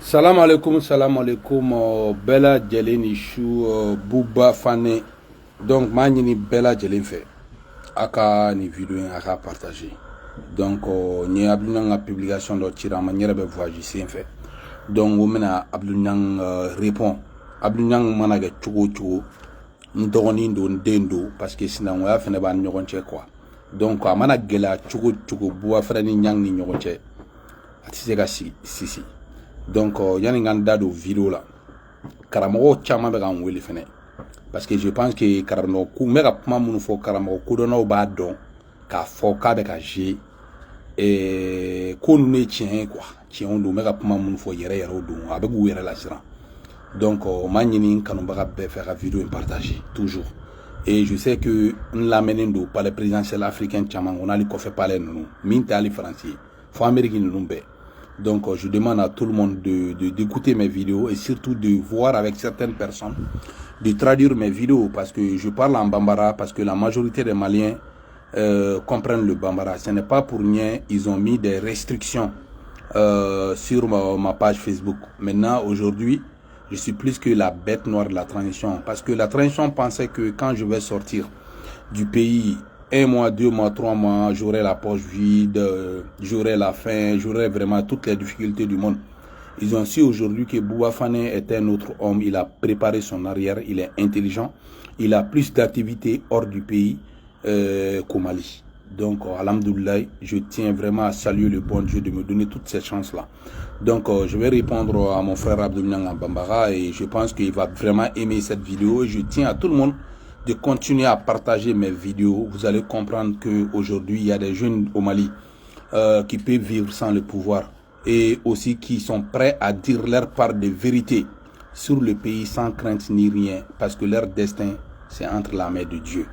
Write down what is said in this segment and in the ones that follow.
Salam alaikum, Bella Jeleni Chou, Bouba Fane. Donc, je Bella Jelen fait. Aka ni vidéo aka partager. Donc, ni ablunan publication de tira manière de voyager fait. Donc, on mena ablunan répond. Ablunan managa chugo ndoni ndo ndendo parce que sinon on a fait ne ban ñogonche quoi. Donc, amana gela chugo bua frani nyang ni ñogonche. Atisega si. Donc, yani nganda do vidéo là. Karamo chama be gan weli fene. Parce que je pense que karano ku mega pma munu fo karamo ku do no ba don ka fo ka be ka je ko nu ne tien quoi. Tien do mega pma munu fo yere do avec ou yere la sira. Donc, manini kanu baga be faire la vidéo et partager toujours. Et je sais que l'amener do par le présidentiel africain chama on a li ko fait parler nous. Minta ali français. Fo américain nous be. Donc, je demande à tout le monde d'écouter mes vidéos et surtout de voir avec certaines personnes, de traduire mes vidéos parce que je parle en bambara, parce que la majorité des Maliens comprennent le bambara. Ce n'est pas pour rien, ils ont mis des restrictions sur ma page Facebook. Maintenant, aujourd'hui, je suis plus que la bête noire de la transition parce que la transition pensait que quand je vais sortir du pays, 1 mois, 2 mois, 3 mois, j'aurai la poche vide, j'aurai la faim, j'aurai vraiment toutes les difficultés du monde. Ils ont su aujourd'hui que Bouba Fane est un autre homme, il a préparé son arrière, il est intelligent, il a plus d'activités hors du pays qu'au Mali. Donc, alhamdoulilah, je tiens vraiment à saluer le bon Dieu de me donner toutes ces chances-là. Donc, je vais répondre à mon frère Abdoulniang Bambara et je pense qu'il va vraiment aimer cette vidéo et je tiens à tout le monde de continuer à partager mes vidéos. Vous allez comprendre qu'aujourd'hui, il y a des jeunes au Mali qui peuvent vivre sans le pouvoir et aussi qui sont prêts à dire leur part de vérité sur le pays sans crainte ni rien parce que leur destin, c'est entre la main de Dieu.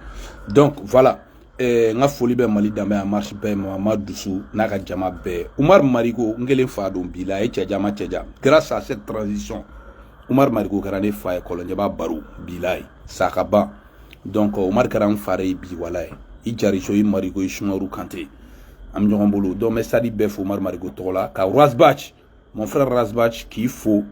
Donc, voilà. Nga foli be Mali dambe a marche be Mamadou Doussou naka jama be Oumar Marigo ngelen fa don bila e tchama tcha. Grâce à cette transition, Oumar Marigo karane fa e kolonja ba baru bilai sakaba. Donc, Omar Karam Faré bi wala i jari shoyi Marigo Shumaru Kanté am ñogon bolo do me sadi bef Omar Marigo tola ka Razbach mon frère Razbach qui faut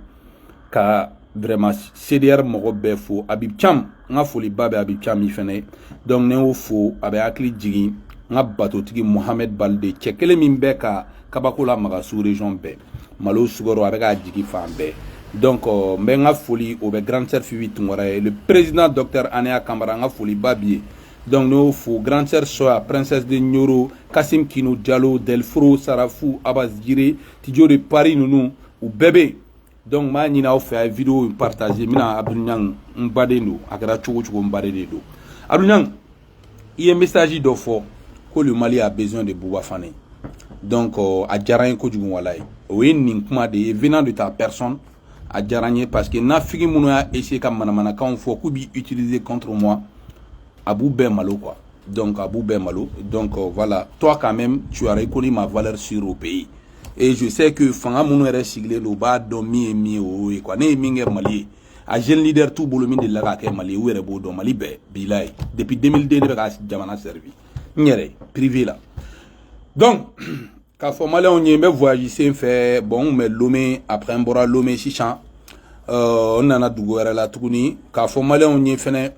ka vraiment CDR mogo befo Habib Cham nga foli babe Habib Cham ifene donc ne o fo abe akli jigi nga bato tigi Mohamed Balde chekele min be ka kabakola maga sous région be malo sugoro abe ka jigi fambe. Donc, je foli au grand sœur Fifi le président Dr Anea Kamara nga foli babier. Donc, nous faut grand sœur Soa, princesse de Nyoro, Kassim Kino Diallo, Delfro, Sarafou, Abbas Gire, Tidjo de Paris, nous ou bébé. Donc, ma nina fait une vidéo partager. Mina Abdouniang Mbadendo, Akara Choukou Mbadendo. Abdouniang, il y a un message d'offre que le Mali a besoin de Bouba Fane. Donc, à Djarain Kodjougou Walay. Oui, Ninkma de venant de ta personne. À Djaranye parce que Nafigi Mounou a essayé comme manamana quand on faut kubi utiliser contre moi Abou Ben Malo quoi. Donc Abou Ben Malo. Donc voilà, toi quand même tu as reconnu ma valeur sur au pays. Et je sais que Fanga Mounou est siglé le bas domi et mi ou quoi. Né mingue Mali. A jeune leader tout boulot de la raque Mali ou est beau do Mali be bilay. Depuis 2002 de la Jamana servi. Nyere privé là. Donc quand Malais on y est voyager fait bon mais Lomé après un bora Lomé chicha on en a douguera la tourni quand Malais on y fait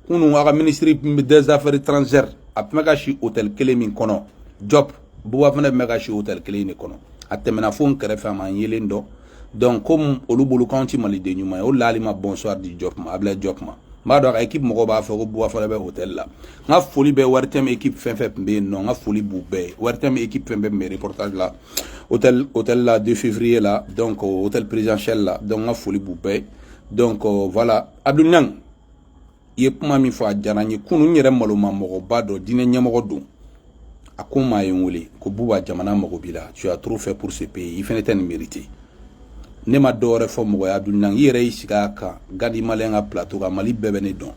on a ministre des affaires étrangères après magachi hôtel Kélémin kono job boua fene magachi hôtel Kélémin kono atemena fon kere fama yelendo donc comme olubulu county Mali de nyuma o lalima bonsoir du job ma abla job ma mado équipe moko ba fa ko boua fele be hôtel là nga foli be wartem équipe fin be non nga foli bu be wartem équipe fin be mes reportages là hôtel là 2 février là donc hôtel présidentiel là donc nga foli bu be donc voilà Abdouniang yep mami fa jarani kunu nyere maluma moko bado dine nyamoko dum akuma yonwele ko buba jamana moko bila tu as trop fait pour ce pays il fait une mérité ne ma dore fo mo ya Abdouniang yere isika ka gadi malenga plateau ka Mali bebe ne don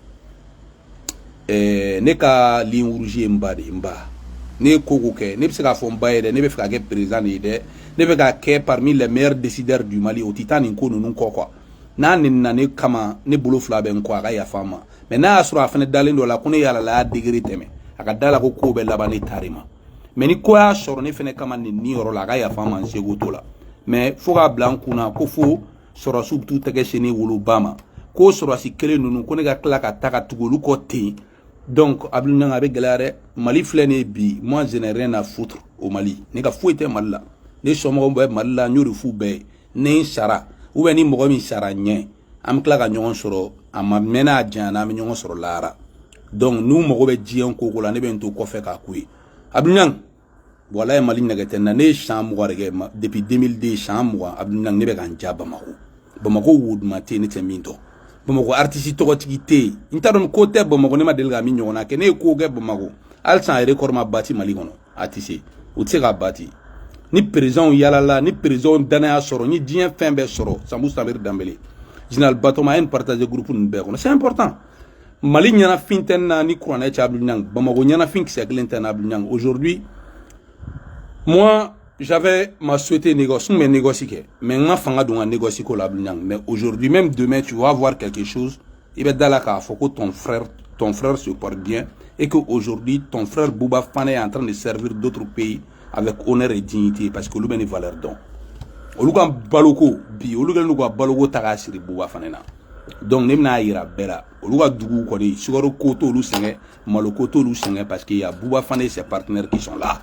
ne ka ligne rouge mbadi mba ne koko ke ne bisa ka fo mba yede ne be fika ke président yede ne be ka ke parmi les meilleurs décideurs du Mali au titane ko nunu ko quoi na ne kama ne bolo fla be nko aga ya fama mais na asura afane dalendo la kone yala la degré teme aka dala ko be labane tarima mais ni ko ya soro ne fene kama ni yoro la aga ya fama en seguto la mais fo ka bila n kunna ko fo sɔrɔsiw b'u tɛgɛ sin ne woloba ma ko sɔrɔsi kelen ninnu ko ne ka tila ka taa ka tugu olu kɔ ten. Donc Abdou Niang a bɛ gɛlɛya dɛ. Mali filɛ nin ye bi moi je n'ai rien à foutre au Mali. Ne ka foyi tɛ Mali la. Ne somɔgɔw bɛ Mali la n y'o de f'u bɛɛ ye. Ne n sara ou bien ni mɔgɔ min sara ɲɛ an bɛ tila ka ɲɔgɔn sɔrɔ a ma mɛn n'a janyana an bɛ ɲɔgɔn sɔrɔ lahara. Donc n'u mago bɛ diɲɛ ko la ne bɛ n to kɔfɛ k'a k'u ye. Abdou Niang voilà ye Mali nɛgɛ tɛ n na ne ye san 20 de kɛ depuis 2002 san 20 Abdou Niang ne bɛ ka n ja Bamako. Bamako wuduma tɛ ne tɛ min dɔn. Bamako artiste tɔgɔtigi tɛ yen n t'a dɔn ko tɛ Bamako ne ma deli ka min ɲɔgɔnna kɛ ne ye ko kɛ Bamako hali san record ma bati Mali kɔnɔ a tɛ se o tɛ se ka bati ni président yalala ni président danaya sɔrɔ ni diɲɛ fɛn bɛɛ sɔrɔ Sambou Samori Dembélé Général Batoma a ye partager groupe ninnu bɛɛ kɔnɔ c'est important. Mali ɲɛnafin tɛ n na ni kuranɛ cɛ Abdou Niang Bamako ɲɛnafin kisɛ kelen tɛ n na Abdou Niang. Aujourd'hui moi j'avais ma souhaité négocier mais négocier mais n ka fanga don ka négocier ko la Abdou Niang. Mais aujourd'hui même demain tu vas voir quelque chose il va dans la k'a fɔ ko ton frère se porte bien et que aujourd'hui ton frère Bouba Fane est en train de servir d'autres pays avec honneur et dignité parce que olu bɛ ni valeur dɔn. Olu ka baloko bi olu kɛlen don ka baloko ta k'a siri Bouba Fane na. Donc ne bɛna yira bɛɛ la olu ka dugu kɔni sukaro ko t'olu sɛgɛn malo ko t'olu sɛgɛn parce que y a Bouba Fane et ses partenaires qui sont là.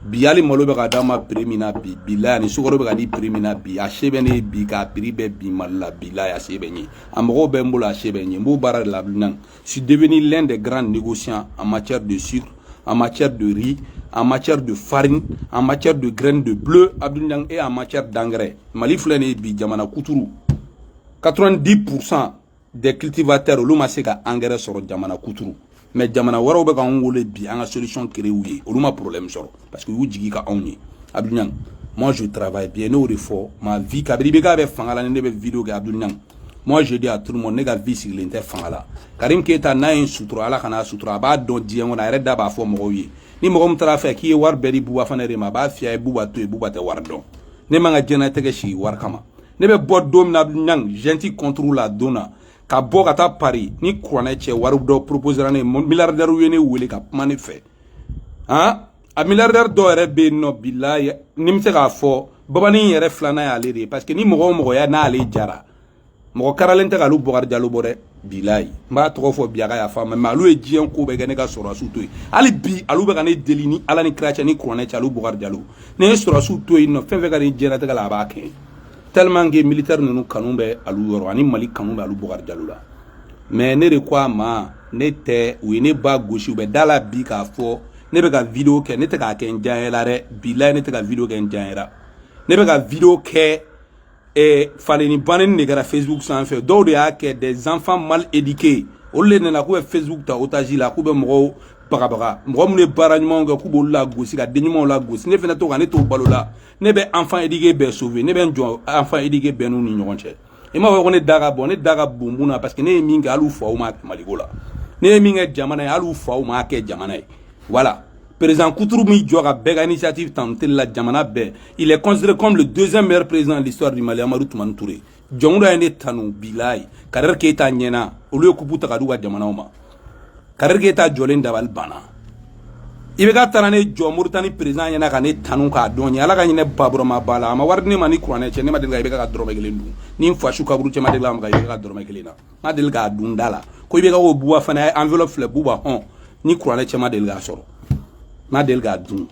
Bi hali malo bɛ ka d'a ma prix min na bi bilayi ani sukaro bɛ ka di prix min na bi a se bɛ ne ye bi k'a prix bɛ bi Mali la bilayi a se bɛ n ye a mɔgɔw bɛ n bolo a se bɛ n ye n b'o baara de la Abdou Niang. Je suis devenu l'un des grands négociants en matière de sucre, en matière de riz, en matière de farine, en matière de graines de bleu Abdou Niang et en matière d'engrais. Mali filɛ nin ye bi jamana kuturu 90% des cultivateurs olu ma se ka engrais sɔrɔ jamana kuturu. Mais jamana wɛrɛw bɛ k'an wele bi an ka solution créer u ye olu ma problème sɔrɔ parce que u y'u jigi ka anw ye. Abdou Niang moi je travaille bien n'o de fɔ ma vie kabiri bɛ k'a bɛ fanga la ni ne bɛ vidéo kɛ Abdou Niang. Moi je dis à tout le monde ne ka vie sigilen tɛ fanga la. Karim Keita n'a ye n sutura ala kana sutura a b'a dɔn diɲɛ kɔnɔ a yɛrɛ da b'a fɔ mɔgɔw ye ni mɔgɔ min taara fɛ k'i ye wari bɛɛ di Bouba Fane de ma a b'a f'i ye Bouba to yen Bouba tɛ wari dɔn. Ne man ka diɲɛlatigɛ sigi wari kama. Ne bɛ bɔ don min na Abdou Niang gentil contre la don na ka bɔ ka taa Paris ni kuranɛ cɛ wari dɔ proposera ne milliardaire ye ne wele ka kuma ne fɛ han a milliardaire dɔ yɛrɛ bɛ yen nɔ bilayi ni n bɛ se k'a fɔ babanin yɛrɛ filanan y'ale de ye parce que ni mɔgɔ o mɔgɔ ya n'ale jara mɔgɔ karalen tɛ k'alu Bɔkari Jalo bɔ dɛ bilayi n b'a tɔgɔ fɔ bi a ka yafa mais alu ye diɲɛ ko bɛɛ kɛ ne ka sɔrɔdasiw to yen hali bi alu bɛ ka ne deli ni ala ni kira cɛ ni kuranɛ cɛ alu Bɔkari Jalo ne ye sɔrɔdasiw to yen nɔ fɛn fɛn ka di diɲɛlatigɛ la a b'a kɛ tellement que militaire ninnu kanu bɛ alu yɔrɔ ani Mali kanu bɛ alu Bɔkari Jalo la. Mais ne de ko a ma ne tɛ u ye ne ba gosi u bɛ da la bi k'a fɔ ne bɛ ka vidéo kɛ ne tɛ k'a kɛ n diyaɲɛ la dɛ bilayi ne tɛ ka vidéo kɛ n diyaɲɛ la ne bɛ ka vidéo kɛ faleni bannen de kɛra Facebook sanfɛ dɔw de y'a kɛ des enfants mal éduqués olu de nana k'u bɛ Facebook ta otage la k'u bɛ mɔgɔw bagabaga mɔgɔ minnu ye baara ɲumanw kɛ k'u b'olu la gosi ka den ɲumanw la gosi ne fana to ka ne t'o balo la ne bɛ enfant éduqué bɛɛ sauver ne bɛ n jɔ enfant éduqué bɛɛ n'u ni ɲɔgɔn cɛ. I m'a fɔ ko ne da ka bɔ ne da ka bon mun na parce que ne ye min kɛ hali u faw m'a kɛ Maliko la ne ye min kɛ jamana ye hali u faw m'a kɛ jamana ye voilà président Kuturu min jɔ ka bɛɛ ka initiative ta ntɛli la jamana bɛɛ il est considéré comme le deuxième meilleur président de l'histoire du Mali Amadou Toumani Touré jɔnw dɔ ye ne tanu bilayi Kader Keita ɲɛna olu ye kupu ta ka d'u ka jamanaw ma Kader Keita jɔlen dabali banna i bɛ ka taara ne jɔ Mauritanie président ɲɛna ka ne tanu k'a dɔn ɲɛ ala ka ɲinɛ baburama ba la a ma wari di ne ma ni kuranɛ cɛ ne ma deli ka i bɛ ka dɔrɔmɛ kelen dun ni n fasu kaburu cɛ ma deli ka i bɛ ka dɔrɔmɛ kelen na ma deli k'a dun da la ko i bɛ ka o Bouba Fane a ye enveloppe filɛ Bouba hɔn ni kuranɛ cɛ ma deli k'a sɔrɔ ma deli k'a dun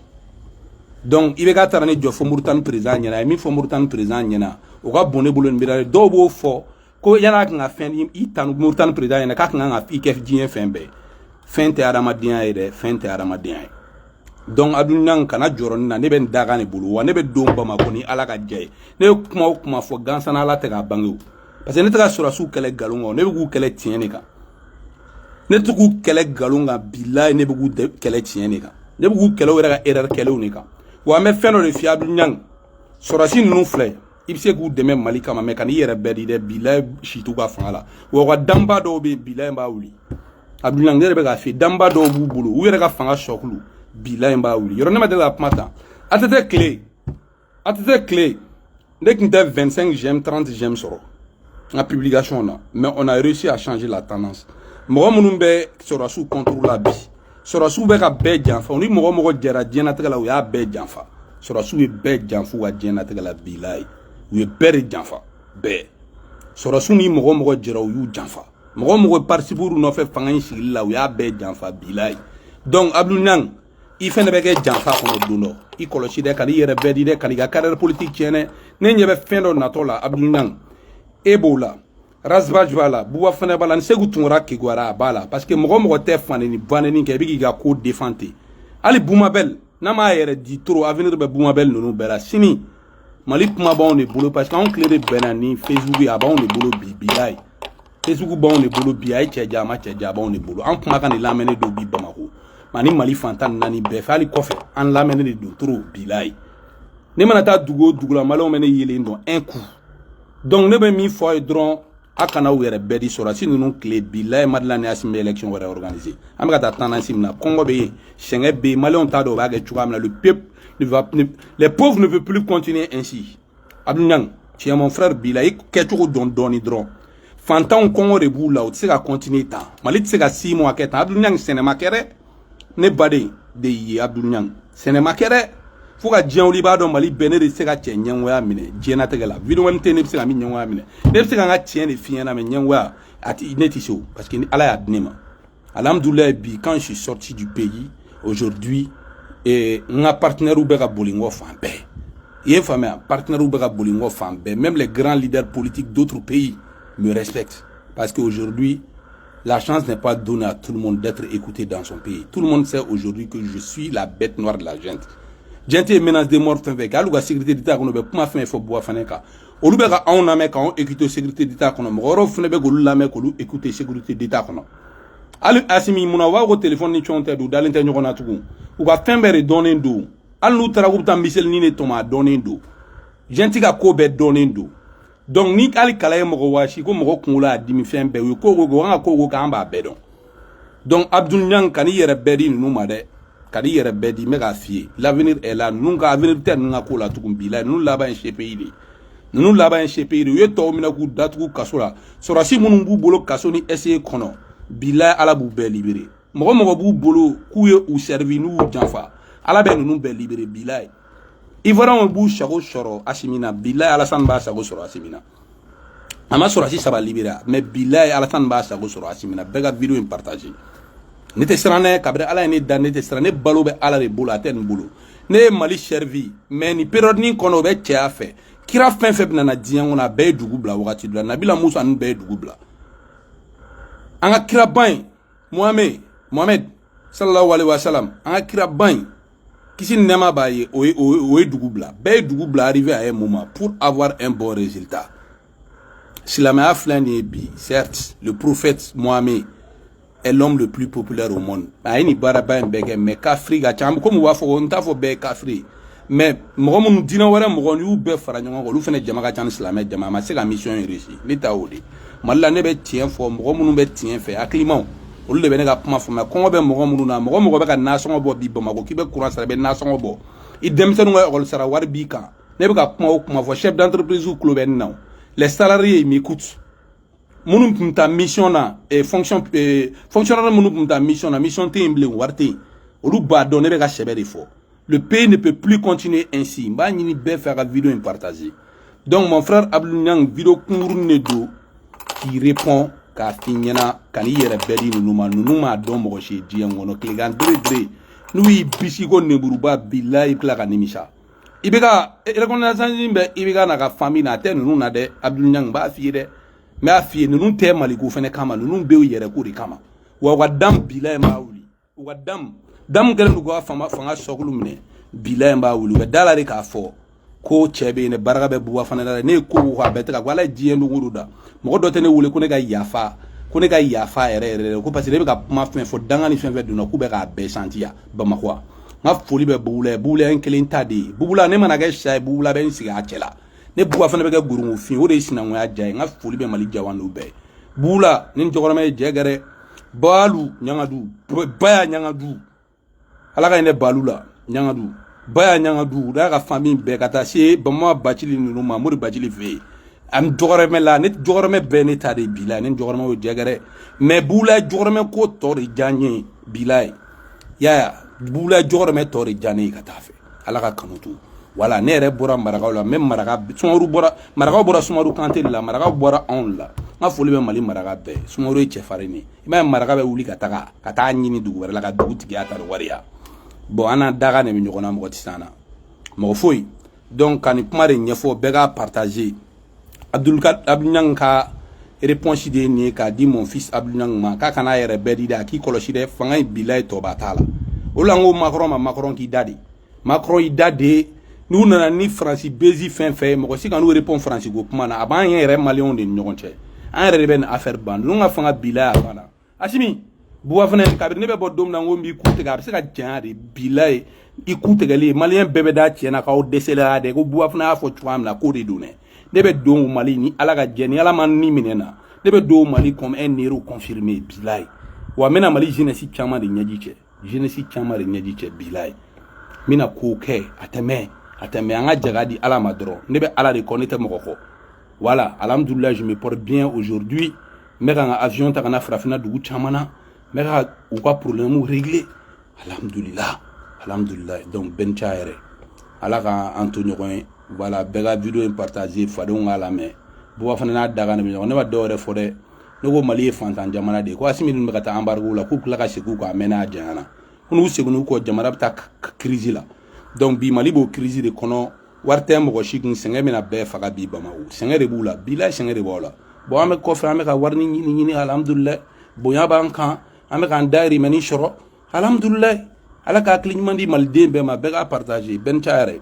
donc i bɛ ka taara ne jɔ fɔ Mauritanie président ɲɛna a ye min fɔ Mauritanie président ɲɛna o ka bon ne bolo nin bɛɛ dɔw b'o fɔ ko yan'a kan ka fɛn i tanu Mauritanie président ɲɛna k'a kan ka i kɛ diɲɛ fɛn bɛɛ fɛn tɛ adamadenya ye dɛ fɛn tɛ adamadenya ye. Donc Abdou Niang kana jɔrɔ nin na ne bɛ n da kan de bolo wa ne bɛ don Bamako ni ala ka jɛ ye ne ye kuma o kuma fɔ gansan ala tɛ k'a bange o parce que ne tɛ ka sɔrɔdasiw kɛlɛ nkalon kan ne bɛ k'u kɛlɛ tiɲɛ de kan ne tɛ k'u kɛlɛ nkalon kan bilayi ne bɛ k'u kɛlɛ tiɲɛ de kan ne bɛ k'u kɛlɛ u yɛrɛ ka erreur kɛlɛw de kan wa an bɛ fɛn dɔ de f'i ye Abdou Niang sɔrɔdasi ninnu filɛ i bɛ se k'u dɛmɛ Mali kama mais kan'i yɛrɛ bɛɛ di dɛ bilayi si t'u ka fanga la wa u ka danba dɔw bɛ yen bilayi b'a wuli Abdou Niang ne yɛrɛ bɛ k'a f'i ye danba dɔw b'u bolo u yɛrɛ ka fanga sɔkulu bilayi b'a wuli yɔrɔ ne ma deli ka kuma tan a tɛ tɛ tile ne tun tɛ 25 j'aime 30 j'aime sɔrɔ n ka publication na mais on a réussi à changer la tendance mɔgɔ minnu bɛ sɔrɔdasiw contre la bi sɔrɔdasiw bɛ ka bɛɛ janfa ni mɔgɔ o mɔgɔ jɛra diɲɛlatigɛ la u y'a bɛɛ janfa Sɔrɔsiw ye bɛɛ janfa u ka diɲɛnatigɛ la bilayi u ye bɛɛ de janfa bɛɛ sɔrɔsiw ni mɔgɔ mɔgɔ jɛra u y'u janfa mɔgɔ mɔgɔ participera u nɔfɛ fanga in sigili la u y'a bɛɛ janfa bilayi donc Abdou Niang i fɛnɛ bɛ kɛ janfa kɔnɔ don dɔ i kɔlɔsi dɛ ka n'i yɛrɛ bɛɛ di dɛ ka n'i ka carrière politique tiɲɛ dɛ ne ɲɛ bɛ fɛn dɔ natɔ la Abdou Niang e b'o la Razbaj b'a la Buba fɛnɛ b'a la ni Segu Tunkara Kekuara a b'a la parce que mɔgɔ mɔgɔ tɛ faneni baneni kɛ i bɛ k'i ka ko défend ten hali Boumabel n'a m'a yɛrɛ di trop avenir bɛ Boumabel ninnu bɛɛ la sini Mali kuma b'anw de bolo parce que anw tile de bɛnna ni Facebook ye a b'anw de bolo bi bilayi Facebook b'anw de bolo bi a ye cɛ ja a ma cɛ ja a b'anw de bolo an kumakan de lamɛnnen don bi Bamako ma ni Mali fantan naani bɛɛ fɛ hali kɔfɛ an lamɛnnen de don trop bilayi ne mana taa dugu o dugu la maliyɛnw bɛ ne yelen dɔn un coup donc ne bɛ min fɔ a ye dɔrɔn a kana u yɛrɛ bɛɛ di sɔrɔsi ninnu tile bilayi Madila ni Asimi bɛ élection wɛrɛ organiser an bɛ ka taa tendance min na kɔngɔ bɛ yen sɛgɛn bɛ yen maliyɛnw t'a dɔn u b'a kɛ cogoya min na le peuple les pauvres ne veulent plus continuer ainsi Abdou Niang tiɲɛ mon frère bila i kɛcogo dɔn dɔɔni dɔrɔn fantanw kɔngɔ de b'u la u tɛ se ka continuer tan Mali tɛ se ka 6 mois kɛ tan Abdou Niang sɛnɛ ma kɛ dɛ ne baden de ye Abdou Niang sɛnɛ ma kɛ dɛ fo ka diɲɛ wuli i b'a dɔn Mali bɛɛ ne de tɛ se ka cɛ ɲɛngoya minɛ diɲɛnatigɛ la vidéo tɛ ne bɛ se ka min ɲɛngoya minɛ ne bɛ se ka n ka tiɲɛ de f'i ɲɛna mais ɲɛngoya ne tɛ se o parce que Ala y'a di ne ma alhamdoulillah bi quand je suis sorti du pays aujourd'hui et nga partenaire bɛ ka boli ngɔ fan bɛɛ il y a partenaire bɛ ka boli ngɔ fan bɛɛ même les grands leaders politiques d'autres pays me respectent parce qu'aujourd'hui la chance n'est pas donnée à tout le monde d'être écouté dans son pays tout le monde sait aujourd'hui que je suis la bête noire de la gente gente ye menace de mort fɛn fɛn kɛ hali u ka sécurité d'état kɔnɔ u bɛ kuma fɛn fɛn fɔ Buwa fana kan olu bɛ ka anw lamɛn k'anw écouter sécurité d'état kɔnɔ mɔgɔ wɛrɛw fana bɛ k'olu lamɛn k'olu écouter sécurité d'état kɔnɔ hali Asimi mun na u b'a ko téléphone ni fɛnw tɛ don u dalen tɛ ɲɔgɔn na tugun u ka fɛn bɛɛ de dɔnnen don hali n'u taara k'u bɛ taa misɛlinin de tɔmɔ a dɔnnen don gente ka ko bɛɛ dɔnnen don donc ni hali kala ye mɔgɔ waasi ko mɔgɔ kunkolo y'a dimi fɛn bɛɛ u ye ko ko an ka ko k'an b'a bɛɛ dɔn donc Abdou Niang ka n'i yɛrɛ bɛɛ di ninnu ma dɛ ka n'i yɛrɛ bɛɛ di n bɛ k'a f'i ye l'avenir est là ninnu ka avenir tɛ ninnu ka ko la tugun bilayi ninnu laban ye CPI de ye ninnu laban ye CPI de ye u ye tɔw minɛ k'u datugu kaso la sɔrɔsi minnu b'u bolo kaso ni SE kɔnɔ bilayi Ala b'u bɛɛ libéré mɔgɔ mɔgɔ b'u bolo k'u ye u servi n'u janfa Ala bɛ ninnu bɛɛ libéré bilayi Ivoiriens b'u sago sɔrɔ Asimi na bilayi Alassane b'a sago sɔrɔ Asimi na a ma sɔrɔsi saba libéré mais bilayi Alassane b'a sago sɔrɔ Asimi na bɛɛ ka vidéo in partager ne tɛ siran dɛ kabiri Ala ye ne da ne tɛ siran ne balo bɛ Ala de bolo a tɛ nin bolo ne ye Mali servi mais ni période nin kɔnɔ o bɛ cɛya fɛ kira fɛn fɛn bɛna na diɲɛ kɔnɔ a bɛɛ ye dugu bila wagati dɔ la Nabila Musa ninnu bɛɛ ye dugu bila an ka kira ba in Mohamed sallallahu alaihi wa sallam an ka kira ba in kisi ni nɛɛma b'a ye o ye dugu bila bɛɛ ye dugu bila arrivé à un moment pour avoir un bon résultat silamɛya filɛ nin ye bi certes le prophète Mohamed est l'homme le plus populaire au monde a ye nin baaraba in bɛɛ kɛ mais kafiri ka ca comme u b'a fɔ n t'a fɔ bɛɛ ye kafiri mais mɔgɔ minnu diinɛ wɛrɛ mɔgɔ n'i y'u bɛɛ fara ɲɔgɔn kan olu fana jama ka ca ni silamɛ jama a ma se ka mission in réussir ne ta o de Mali la ne bɛ tiɲɛ fɔ mɔgɔ minnu bɛ tiɲɛ fɛ hakilimaw olu de bɛ ne ka kuma fɔ mais kɔngɔ bɛ mɔgɔ minnu na mɔgɔ mɔgɔ bɛ ka nasɔngɔ bɔ bi Bamako k'i bɛ courant sara i bɛ nasɔngɔ bɔ i denmisɛnninw ka école sara wari b'i kan ne bɛ ka kuma o kuma fɔ chef d'entreprise tulo bɛ nin na les salariés m'écoutent minnu tun ta mission na fonctionnaire minnu tun ta mission na mission tɛ yen bilen wari tɛ yen olu b'a dɔn ne bɛ ka sɛbɛ de fɔ le pays ne peut plus continuer ainsi n b'a ɲini bɛɛ fɛ a ka vidéo in partager donc mon frère Abdou Niang vidéo kunkurunin de don qui répond k'a f'i ɲɛna ka n'i yɛrɛ bɛɛ di ninnu m'a dɔn mɔgɔ si ye diɲɛ kɔnɔ tilegan dere n'u y'i bisi ko nemuruba bilayi i tila ka nimisa i bɛ ka reconnaissance bɛ i bɛ ka na ka famille na a tɛ ninnu na dɛ Abdou Niang n b'a f'i ye dɛ n b'a f'i ye ninnu tɛ maliko fana kama ninnu bɛ u yɛrɛ ko de kama wa u ka dam bilayi b'a wuli u ka dam kɛlen don k'a fanga sɔkulu minɛ bilayi b'a wuli u bɛ da la de k'a fɔ ko cɛ bɛ yen dɛ baraka bɛ Buwa fana la ne ye ko ko a bɛɛ tɛ ka ko Ala ye diɲɛ don o don da mɔgɔ dɔ tɛ ne wele ko ne ka yafa yɛrɛ ko parce que ne bɛ ka kuma fɛn fɔ danga ni fɛn fɛn donna k'u bɛ k'a bɛɛ santiya Bamakɔ n ka foli bɛ Bubula ye n kelen ta de ye Bubula ne mana kɛ sa ye Bubula bɛ n sigi a cɛ la ne Buwa fana bɛ kɛ gurungufin o de ye sinankunya diya ye n ka foli bɛ Mali jawandiw bɛɛ ye Bubula ni n jɔkɔrɔma ye jɛ gɛrɛ Balu Ɲangadu Baya Ɲangadu Ala ka hinɛ Balu la Ɲangadu Baya Ɲangadu n'a ka famille bɛɛ ka taa se Bama Bacili ninnu ma Mori Bacili fɛ yen a jɔkɔrɔmɛ la ne jɔkɔrɔmɛ bɛɛ ne ta de bilayi ne jɔkɔrɔmɛ y'o jɛ gɛrɛ mais Bubula jɔkɔrɔmɛ ko tɔ de diya n ye bilayi yaya Bubula jɔkɔrɔmɛ tɔ de diya ne ye ka taa fɛ Ala ka kanu to voilà ne yɛrɛ bɔra marakaw la même Sumaworo bɔra marakaw bɔra Sumaworo Kante la marakaw bɔra anw la n ka foli bɛ Mali maraka bɛɛ Sumaworo ye cɛfarin ye i b'a ye maraka bɛ wuli ka taa ɲini dugu wɛrɛ la ka dugu tigiya ta wariya bon an n'a daga de bɛ ɲɔgɔn na mɔgɔ tɛ s'an na mɔgɔ foyi donc ka nin kuma de ɲɛfɔ bɛɛ k'a partager Abdou Niang ka réponse de ye nin ye k'a di mon fils Abdou Niang ma k'a kana yɛrɛ bɛɛ di dɛ a k'i kɔlɔsi dɛ fanga in bilayi tɔba t'a la o la n ko Macron ma Macron k'i da de Macron y'i da de n'u nana ni Faransi bezi fɛn fɛn mɔgɔ si ka n'u répond Faransi ko kuma na a b'an yɛrɛ maliyɛnw de ni ɲɔgɔn cɛ an yɛrɛ de bɛ nin affaire ban ninnu ka fanga bilayi a banna Asimi Buba fana kabiri ne bɛ bɔ don min na n ko n b'i ku tigɛ a bɛ se ka janya de bilayi i ku tigɛli maliyɛn bɛɛ bɛ da tiɲɛ na k'aw dɛsɛla de ko Buba fana y'a fɔ cogoya min na k'o de don dɛ ne bɛ don Mali ni Ala ka jɛ ni Ala ma ni minɛ na ne bɛ don Mali comme un héros confirmé bilayi wa n bɛna Mali jeunesse caman de ɲɛji cɛ jeunesse caman de ɲɛji cɛ bilayi n bɛna ko kɛ a tɛmɛ an ka jaga di Ala ma dɔrɔn ne bɛ Ala de kɔ ne tɛ mɔgɔ kɔ voilà alhamdoulilah je me porte bien aujourd'hui n bɛ ka n ka avion ta ka na farafinna dugu caman na n bɛ ka u ka problème régler alhamdoulilah donc bɛɛ ni ca yɛrɛ Ala ka an to ɲɔgɔn ye voilà bɛɛ ka vidéo in partager fadenw k'a lamɛn Buba fana n'a daga de bɛ ɲɔgɔn ne ma dɔw yɛrɛ fɔ dɛ ne ko Mali ye fantan jamana de ye ko Asimi ninnu bɛ ka taa embargo la k'u tila ka segin u kɔ a mɛnna a janyana ko n'u seginn'u kɔ jamana bɛ taa crise la donc bi Mali b'o crise de kɔnɔ wari tɛ mɔgɔ si kun sɛgɛn bɛna bɛɛ faga bi Bamako sɛgɛn de b'u la bilayi sɛgɛn de b'aw la bon an bɛ kɔfɛ an bɛ ka wari ɲini alhamdoulilah bonya b'an kan an bɛ k'an dahirimɛ ni sɔrɔ alhamdoulilah Ala ka hakili ɲuman di maliden bɛɛ ma bɛɛ k'a partager bɛɛ ni ca yɛrɛ